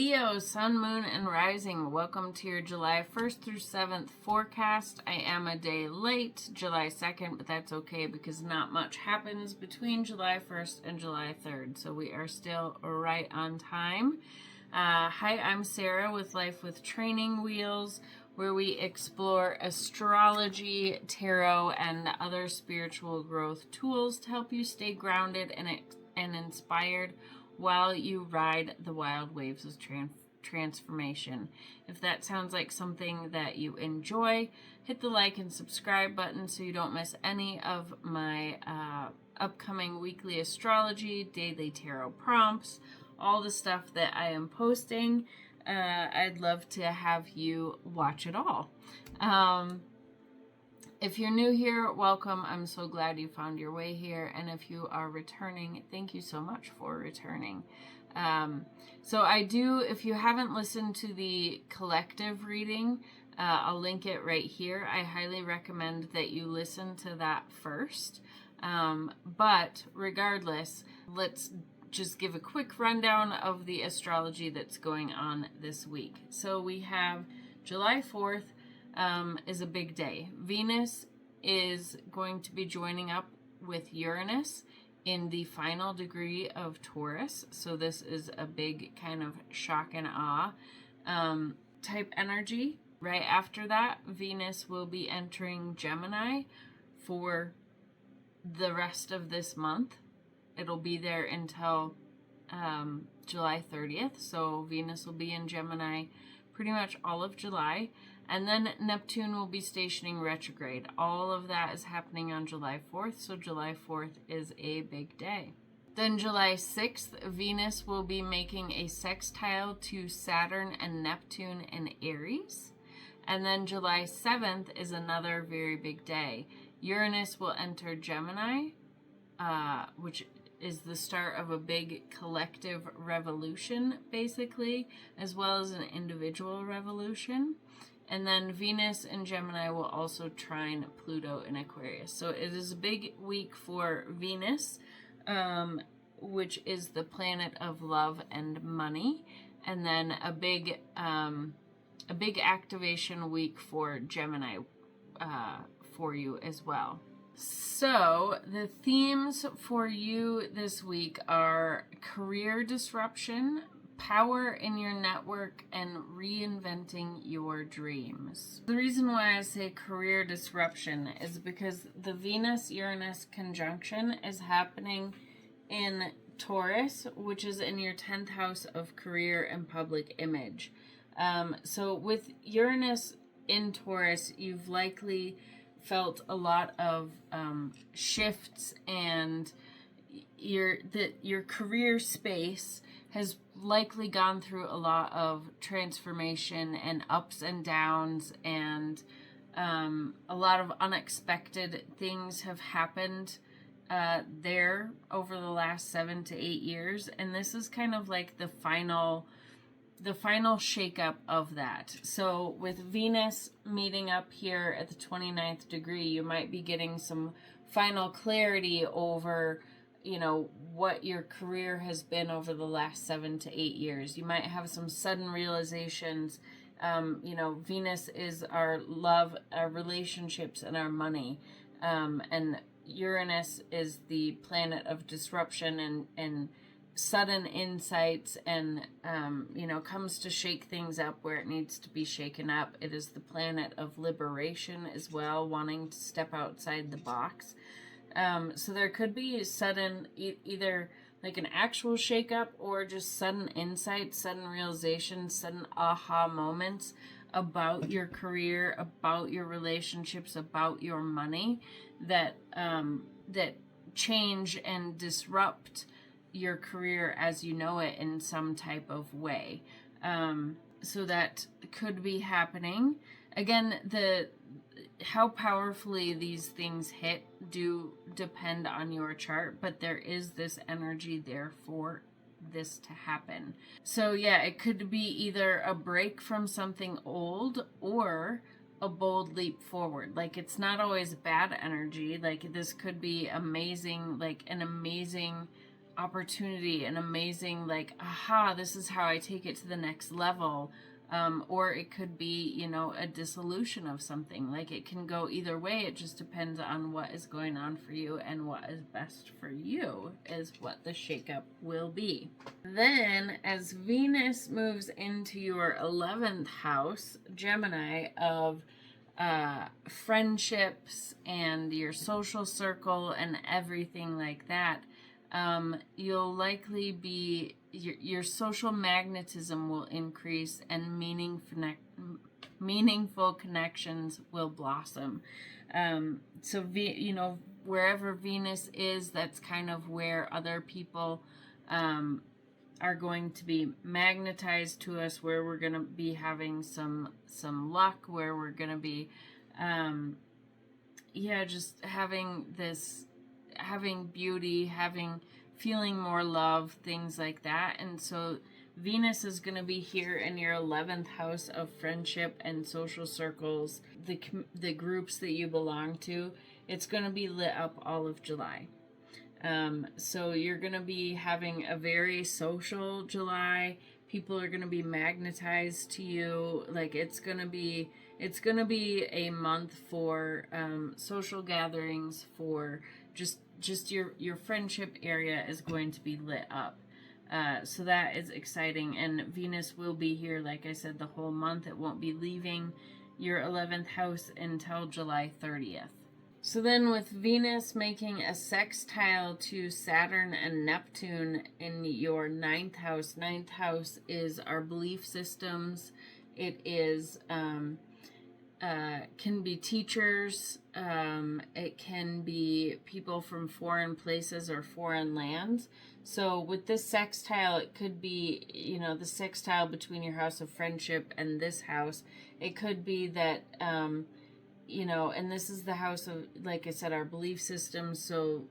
Leo, Sun, Moon, and Rising, welcome to your July 1st through 7th forecast. I am a day late, July 2nd, but that's okay because not much happens between July 1st and July 3rd, so we are still right on time. Hi, I'm Sarah with Life with Training Wheels, where we explore astrology, tarot, and other spiritual growth tools to help you stay grounded and inspired while you ride the wild waves of transformation. If that sounds like something that you enjoy, hit the like and subscribe button so you don't miss any of my upcoming weekly astrology, daily tarot prompts, all the stuff that I am posting. I'd love to have you watch it all. If you're new here, welcome. I'm so glad you found your way here. And if you are returning, thank you so much for returning. So I do, if you haven't listened to the collective reading, I'll link it right here. I highly recommend that you listen to that first. But regardless, let's just give a quick rundown of the astrology that's going on this week. So we have July 4th. Is a big day. Venus is going to be joining up with Uranus in the final degree of Taurus. So this is a big kind of shock and awe type energy. Right after that, Venus will be entering Gemini for the rest of this month. It'll be there until July 30th. So Venus will be in Gemini pretty much all of July. And then Neptune will be stationing retrograde. All of that is happening on July 4th, so July 4th is a big day. Then July 6th, Venus will be making a sextile to Saturn and Neptune in Aries. And then July 7th is another very big day. Uranus will enter Gemini, which is the start of a big collective revolution, basically, as well as an individual revolution. And then Venus in Gemini will also trine Pluto in Aquarius. So it is a big week for Venus, which is the planet of love and money. And then a big activation week for Gemini for you as well. So the themes for you this week are career disruption, power in your network, and reinventing your dreams. The reason why I say career disruption is because the Venus-Uranus conjunction is happening in Taurus, which is in your 10th house of career and public image. So with Uranus in Taurus, you've likely felt a lot of shifts, and your career space has likely gone through a lot of transformation and ups and downs, and a lot of unexpected things have happened there over the last 7 to 8 years, and this is kind of like the final shakeup of that. So with Venus meeting up here at the 29th degree, you might be getting some final clarity over what your career has been over the last 7 to 8 years. You might have some sudden realizations. Venus is our love, our relationships, and our money. And Uranus is the planet of disruption and sudden insights, and comes to shake things up where it needs to be shaken up. It is the planet of liberation as well, wanting to step outside the box. So there could be sudden, either like an actual shakeup or just sudden insights, sudden realizations, sudden aha moments about your career, about your relationships, about your money that change and disrupt your career as you know it in some type of way. So that could be happening. Again, how powerfully these things hit do depend on your chart, but there is this energy there for this to happen. So yeah, it could be either a break from something old or a bold leap forward. Like, it's not always bad energy. Like, this could be amazing, like an amazing opportunity, an amazing, like, aha, this is how I take it to the next level. Or it could be, you know, a dissolution of something. Like, it can go either way. It just depends on what is going on for you, and what is best for you is what the shakeup will be. Then, as Venus moves into your 11th house, Gemini, of friendships and your social circle and everything like that, you'll likely be, your social magnetism will increase, and meaningful connections will blossom. So, you know, wherever Venus is, that's kind of where other people are going to be magnetized to us, where we're going to be having some luck, where we're going to be, just having beauty, feeling more love, things like that. And so Venus is going to be here in your 11th house of friendship and social circles, the groups that you belong to. It's going to be lit up all of July. So you're going to be having a very social July. People are going to be magnetized to you. Like, it's going to be a month for social gatherings, for just your friendship area is going to be lit up. So that is exciting. And Venus will be here, like I said, the whole month. It won't be leaving your 11th house until July 30th. So then, with Venus making a sextile to Saturn and Neptune in your 9th house is our belief systems. It is can be teachers, it can be people from foreign places or foreign lands. So with this sextile, it could be, you know, the sextile between your house of friendship and this house. It could be that, you know, and this is the house of, like I said, our belief system. So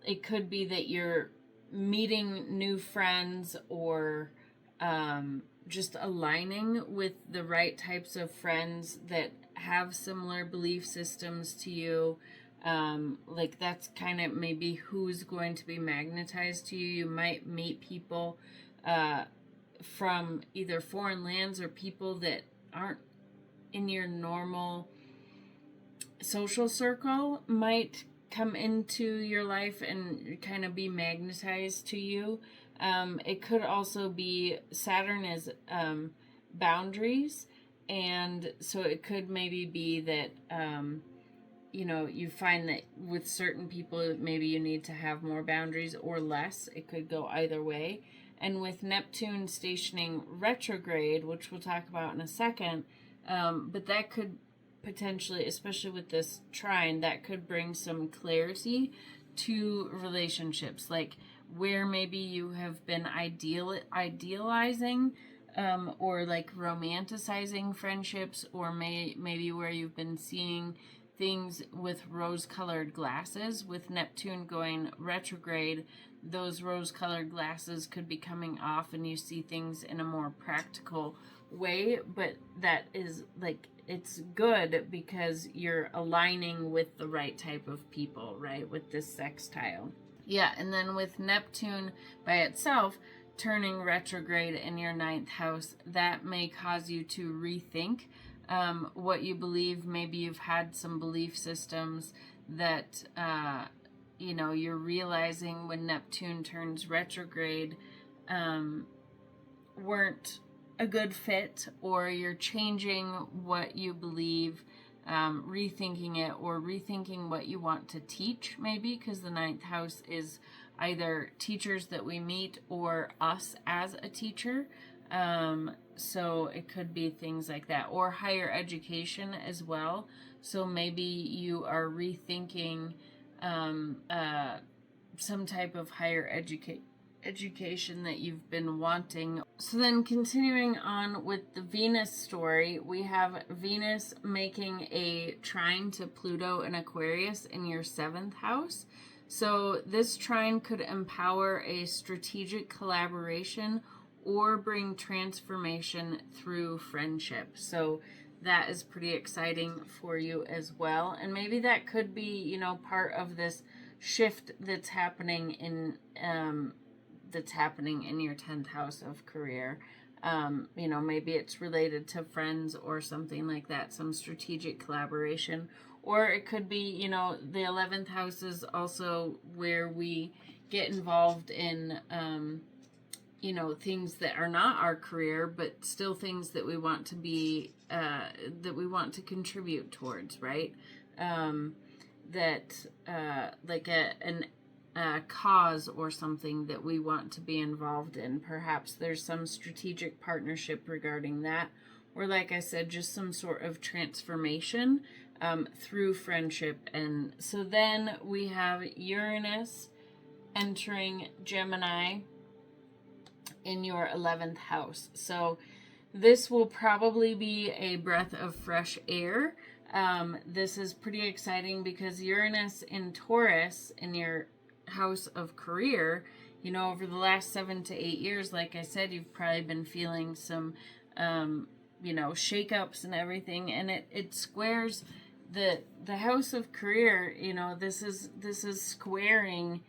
it could be that you're meeting new friends, or just aligning with the right types of friends that have similar belief systems to you. Like, that's kind of maybe who's going to be magnetized to you. You might meet people from either foreign lands, or people that aren't in your normal social circle might come into your life and kind of be magnetized to you. It could also be, Saturn is boundaries, and so it could maybe be that you know, you find that with certain people maybe you need to have more boundaries or less. It could go either way. And with Neptune stationing retrograde, which we'll talk about in a second, but that could potentially, especially with this trine, that could bring some clarity to relationships, like where maybe you have been idealizing or like romanticizing friendships, or maybe where you've been seeing things with rose-colored glasses. With Neptune going retrograde, those rose-colored glasses could be coming off, and you see things in a more practical way. But that is, like, it's good because you're aligning with the right type of people, right, with this sextile. Yeah, and then with Neptune by itself turning retrograde in your 9th house, that may cause you to rethink what you believe. Maybe you've had some belief systems that, you know, you're realizing when Neptune turns retrograde weren't a good fit, or you're changing what you believe, rethinking it, or rethinking what you want to teach, maybe, because the 9th house is either teachers that we meet or us as a teacher. So it could be things like that, or higher education as well. So maybe you are rethinking some type of higher education that you've been wanting. So then, continuing on with the Venus story, we have Venus making a trine to Pluto in Aquarius in your 7th house. So this trine could empower a strategic collaboration or bring transformation through friendship. So that is pretty exciting for you as well. And maybe that could be, you know, part of this shift that's happening in your 10th house of career. Maybe it's related to friends or something like that, some strategic collaboration. Or it could be, the 11th house is also where we get involved in, things that are not our career, but still things that we want to be, that we want to contribute towards, right? Like a cause or something that we want to be involved in. Perhaps there's some strategic partnership regarding that, or like I said, just some sort of transformation through friendship. And so then we have Uranus entering Gemini in your 11th house. So this will probably be a breath of fresh air. This is pretty exciting because Uranus in Taurus in your house of career, over the last 7 to 8 years, like I said, you've probably been feeling some, shakeups and everything, and it squares the house of career. This is squaring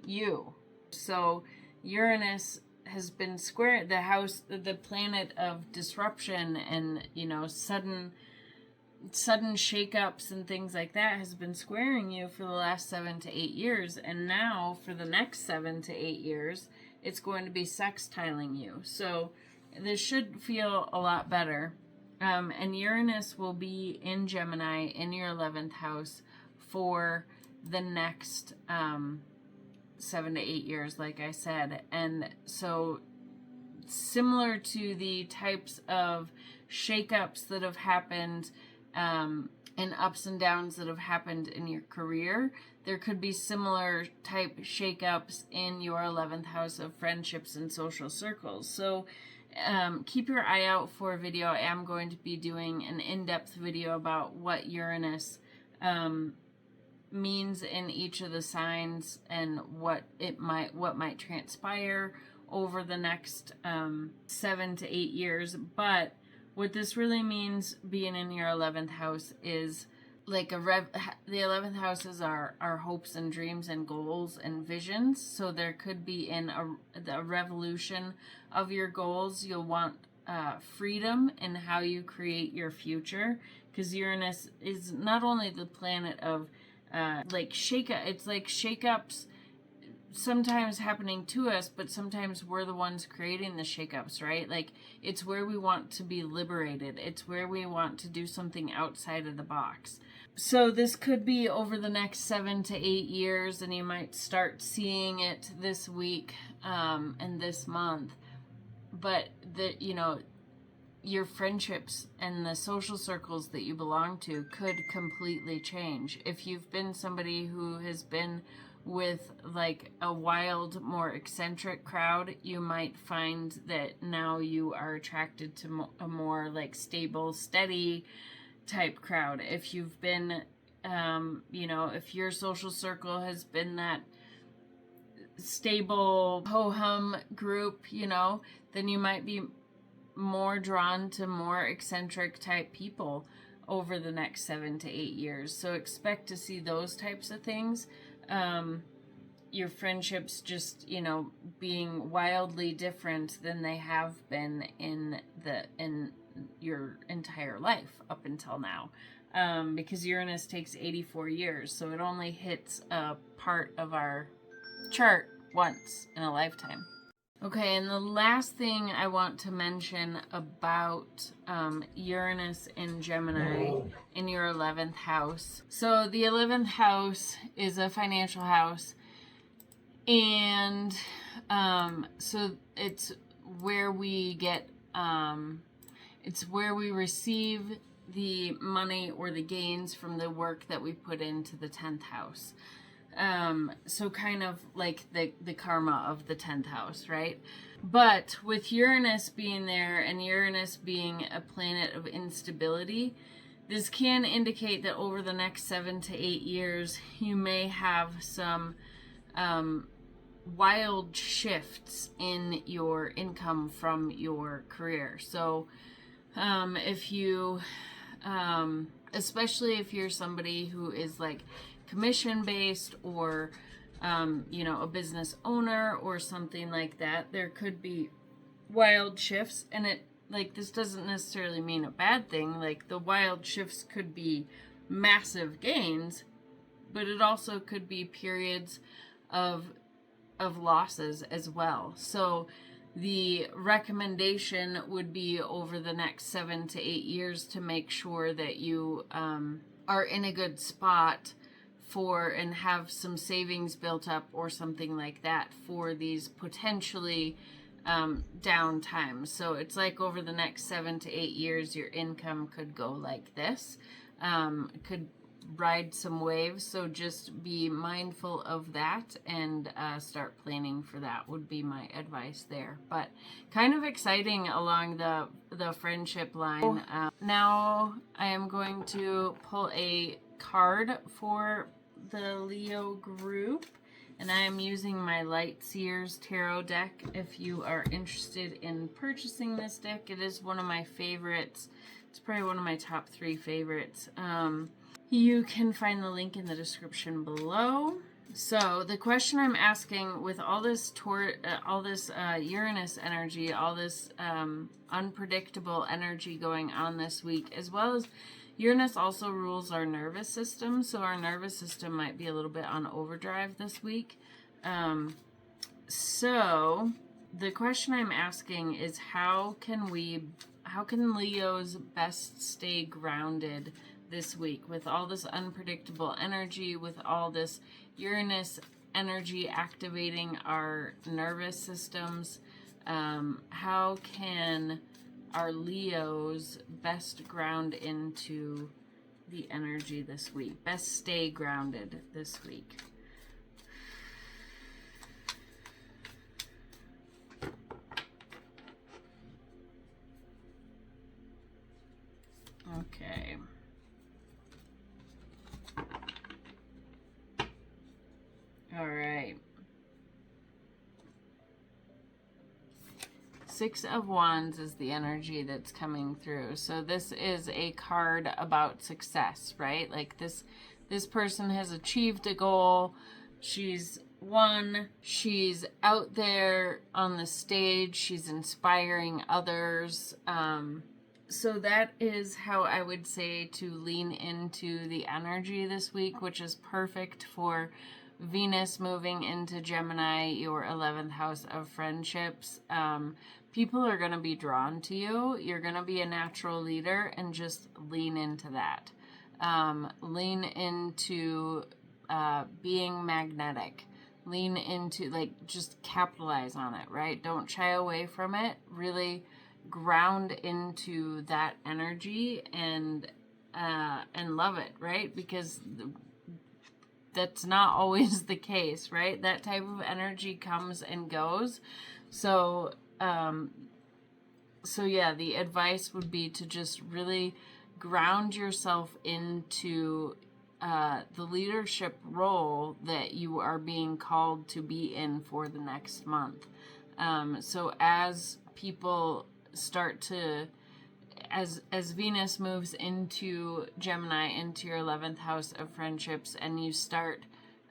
you. So Uranus has been square the house, the planet of disruption and, sudden shakeups and things like that has been squaring you for the last 7 to 8 years. And now for the next 7 to 8 years, it's going to be sextiling you. So this should feel a lot better. And Uranus will be in Gemini in your 11th house for the next 7 to 8 years, like I said. And so similar to the types of shakeups that have happened and ups and downs that have happened in your career, there could be similar type shakeups in your 11th house of friendships and social circles. So keep your eye out for a video. I am going to be doing an in-depth video about what Uranus means in each of the signs and what might transpire over the next 7 to 8 years. But what this really means, being in your 11th house, is like the 11th house is our hopes and dreams and goals and visions. So there could be in a revolution of your goals. You'll want freedom in how you create your future, because Uranus is not only the planet of it's like shakeups sometimes happening to us, but sometimes we're the ones creating the shakeups, right? Like, it's where we want to be liberated. It's where we want to do something outside of the box. So this could be over the next 7 to 8 years, and you might start seeing it this week and this month. But your friendships and the social circles that you belong to could completely change. If you've been somebody who has been with like a wild, more eccentric crowd, you might find that now you are attracted to a more like stable, steady type crowd. If you've been, if your social circle has been that stable ho-hum group, then you might be more drawn to more eccentric type people over the next 7 to 8 years. So expect to see those types of things. Your friendships just, being wildly different than they have been in your entire life up until now. Because Uranus takes 84 years, so it only hits a part of our chart once in a lifetime. Okay, and the last thing I want to mention about Uranus in Gemini in your 11th house. So the 11th house is a financial house, and so it's where we get, it's where we receive the money or the gains from the work that we put into the 10th house. So kind of like the karma of the 10th house, right? But with Uranus being there and Uranus being a planet of instability, this can indicate that over the next 7 to 8 years, you may have some wild shifts in your income from your career. So if you, especially if you're somebody who is like commission-based or, you know, a business owner or something like that. There could be wild shifts, and this doesn't necessarily mean a bad thing. Like, the wild shifts could be massive gains, but it also could be periods of losses as well. So the recommendation would be over the next 7 to 8 years to make sure that you are in a good spot for and have some savings built up or something like that for these potentially down times. So it's like over the next 7 to 8 years, your income could go like this. Could ride some waves, so just be mindful of that and start planning for that would be my advice there. But kind of exciting along the friendship line. Now I am going to pull a card for the Leo group, and I am using my Light Seers Tarot deck. If you are interested in purchasing this deck, it is one of my favorites. It's probably one of my top 3 favorites. You can find the link in the description below. So the question I'm asking with all this Uranus energy, all this unpredictable energy going on this week, as well as Uranus also rules our nervous system, so our nervous system might be a little bit on overdrive this week. So the question I'm asking is how can Leos best stay grounded this week with all this unpredictable energy, with all this Uranus energy activating our nervous systems? How can our Leos best ground into the energy this week? Best stay grounded this week. Okay. All right. 6 of Wands is the energy that's coming through. So this is a card about success, right? Like this person has achieved a goal. She's won. She's out there on the stage. She's inspiring others. So that is how I would say to lean into the energy this week, which is perfect for Venus moving into Gemini, your 11th house of friendships. People are going to be drawn to you. You're going to be a natural leader, and just lean into that. Lean into being magnetic. Lean into, just capitalize on it, right? Don't shy away from it. Really ground into that energy and love it, right? Because that's not always the case, right? That type of energy comes and goes. So yeah, the advice would be to just really ground yourself into the leadership role that you are being called to be in for the next month. So as people start to, as Venus moves into Gemini, into your 11th house of friendships, and you start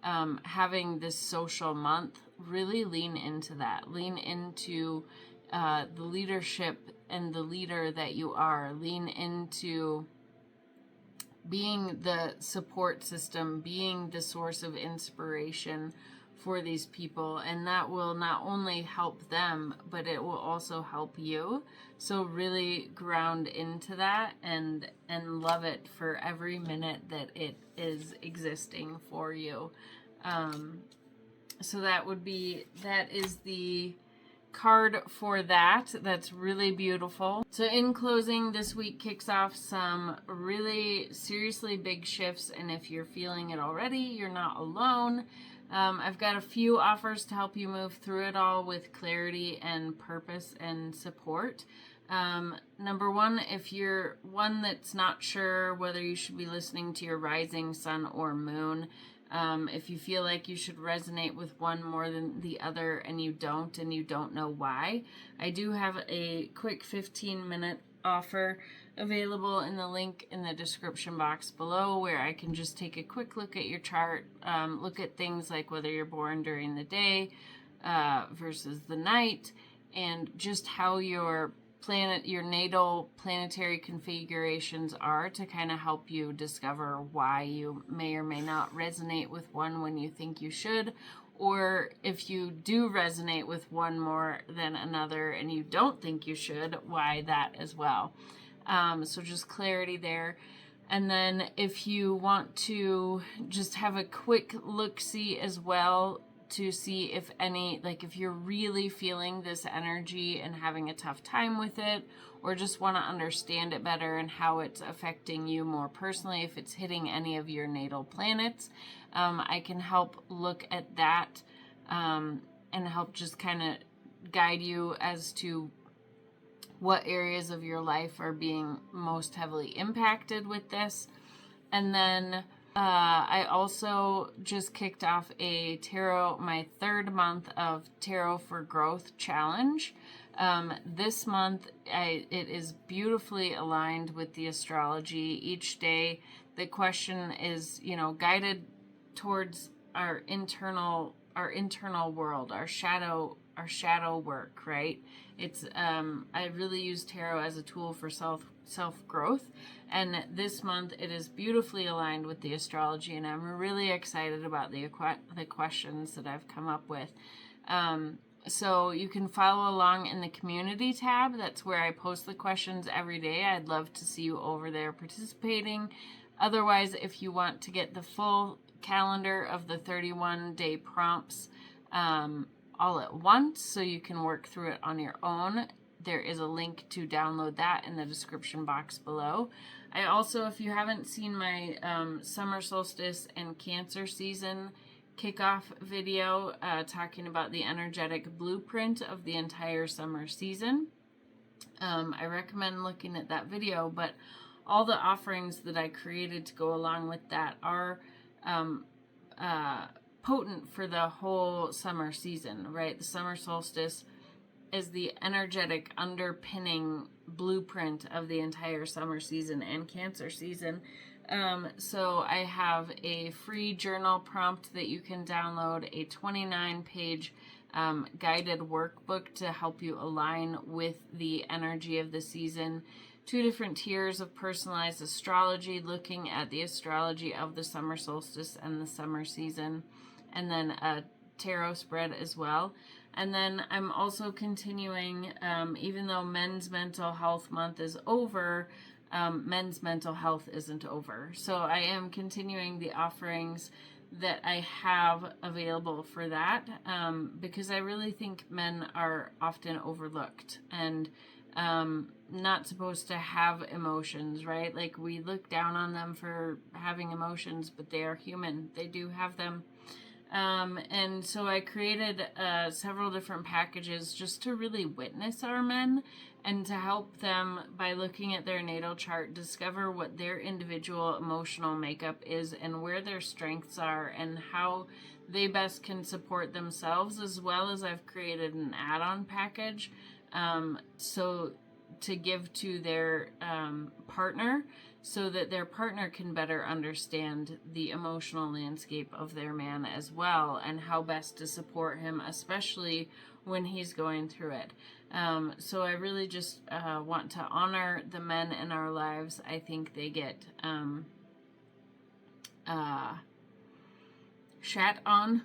having this social month, really lean into that. Lean into the leadership and the leader that you are. Lean into being the support system, being the source of inspiration for these people, and that will not only help them, but it will also help you. So really ground into that and love it for every minute that it is existing for you. So that is the card for that. That's really beautiful. So in closing, this week kicks off some really seriously big shifts, and if you're feeling it already, you're not alone. I've got a few offers to help you move through it all with clarity and purpose and support. Number one, if you're one that's not sure whether you should be listening to your rising sun or moon, if you feel like you should resonate with one more than the other and you don't know why, I do have a quick 15-minute offer available in the link in the description box below, where I can just take a quick look at your chart, look at things like whether you're born during the day versus the night, and just how your natal planetary configurations are, to kind of help you discover why you may or may not resonate with one when you think you should, or if you do resonate with one more than another and you don't think you should, why that as well. So just clarity there. And then if you want to just have a quick look-see as well, to see if if you're really feeling this energy and having a tough time with it, or just want to understand it better and how it's affecting you more personally, if it's hitting any of your natal planets, I can help look at that and help just kind of guide you as to what areas of your life are being most heavily impacted with this. And then I also just kicked off my third month of Tarot for Growth challenge. This month, it is beautifully aligned with the astrology. Each day, the question is, guided towards our internal world, our shadow work, right? It's I really use tarot as a tool for self growth, and this month it is beautifully aligned with the astrology, and I'm really excited about the questions that I've come up with. So you can follow along in the community tab. That's where I post the questions every day. I'd love to see you over there participating. Otherwise, if you want to get the full calendar of the 31-day prompts all at once, so you can work through it on your own, there is a link to download that in the description box below. I also, if you haven't seen my summer solstice and Cancer season kickoff video talking about the energetic blueprint of the entire summer season, I recommend looking at that video. But all the offerings that I created to go along with that are potent for the whole summer season, right? The summer solstice is the energetic underpinning blueprint of the entire summer season and Cancer season. So I have a free journal prompt that you can download, a 29-page guided workbook to help you align with the energy of the season, 2 different tiers of personalized astrology, looking at the astrology of the summer solstice and the summer season, and then a tarot spread as well. And then I'm also continuing, even though Men's Mental Health Month is over, men's mental health isn't over. So I am continuing the offerings that I have available for that, because I really think men are often overlooked and not supposed to have emotions, right? Like, we look down on them for having emotions, but they are human. They do have them. And so I created several different packages just to really witness our men and to help them, by looking at their natal chart, discover what their individual emotional makeup is and where their strengths are and how they best can support themselves, as well as I've created an add-on package so to give to their partner, so that their partner can better understand the emotional landscape of their man as well, and how best to support him, especially when he's going through it. So I really just want to honor the men in our lives. I think they get shat on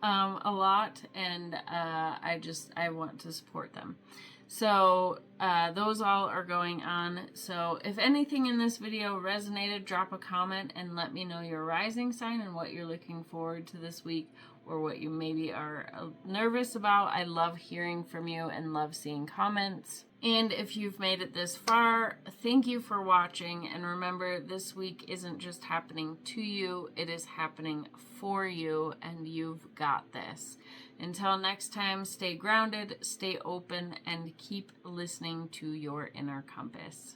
a lot, and I want to support them. So those all are going on. So if anything in this video resonated, drop a comment and let me know your rising sign and what you're looking forward to this week, or what you maybe are nervous about. I love hearing from you and love seeing comments. And if you've made it this far, thank you for watching. And remember, this week isn't just happening to you, it is happening for you, and you've got this. Until next time, stay grounded, stay open, and keep listening to your inner compass.